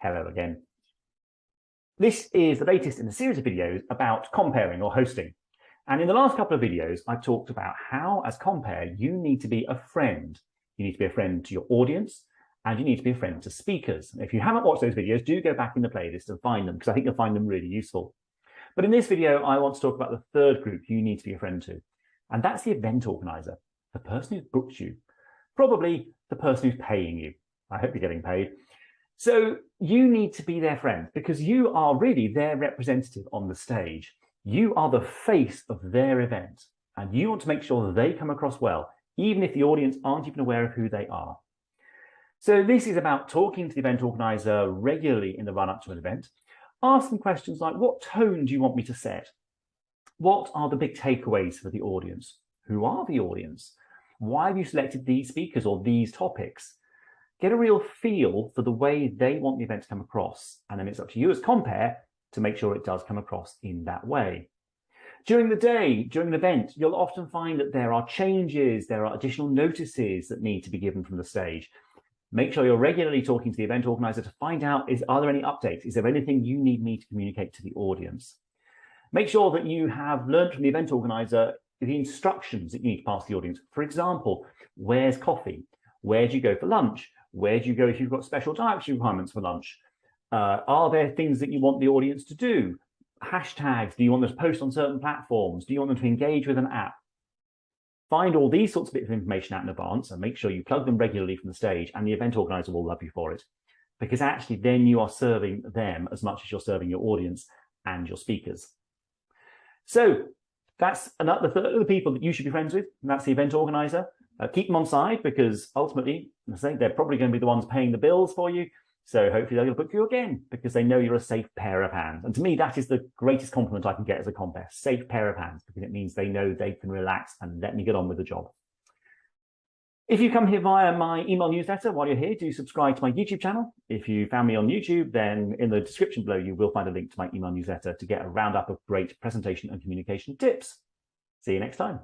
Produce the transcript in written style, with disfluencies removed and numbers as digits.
Hello again. This is the latest in a series of videos about comparing or hosting. And in the last couple of videos, I've talked about how, as compare, you need to be a friend. You need to be a friend to your audience, and you need to be a friend to speakers. If you haven't watched those videos, do go back in the playlist and find them, because I think you'll find them really useful. But in this video, I want to talk about the third group you need to be a friend to, and that's the event organizer, the person who's booked you, probably the person who's paying you. I hope you're getting paid. So you need to be their friend because you are really their representative on the stage. You are the face of their event, and you want to make sure that they come across well, even if the audience aren't even aware of who they are. So this is about talking to the event organizer regularly in the run-up to an event. Ask them questions like, what tone do you want me to set? What are the big takeaways for the audience? Who are the audience? Why have you selected these speakers or these topics? Get a real feel for the way they want the event to come across, and then it's up to you as compare to make sure it does come across in that way. During the day, during an event, you'll often find that there are changes, there are additional notices that need to be given from the stage. Make sure you're regularly talking to the event organizer to find out, are there any updates? Is there anything you need me to communicate to the audience? Make sure that you have learned from the event organizer the instructions that you need to pass the audience. For example, where's coffee? Where do you go for lunch? Where do you go if you've got special dietary requirements for lunch? Are there things that you want the audience to do? Hashtags, do you want them to post on certain platforms? Do you want them to engage with an app? Find all these sorts of bits of information out in advance and make sure you plug them regularly from the stage, and the event organizer will love you for it. Because actually then you are serving them as much as you're serving your audience and your speakers. So that's another third of the people that you should be friends with, and that's the event organizer. Keep them on side because ultimately, I think they're probably going to be the ones paying the bills for you. So hopefully they'll book you again because they know you're a safe pair of hands. And to me, that is the greatest compliment I can get as a compare, safe pair of hands, because it means they know they can relax and let me get on with the job. If you come here via my email newsletter while you're here, do subscribe to my YouTube channel. If you found me on YouTube, then in the description below, you will find a link to my email newsletter to get a roundup of great presentation and communication tips. See you next time.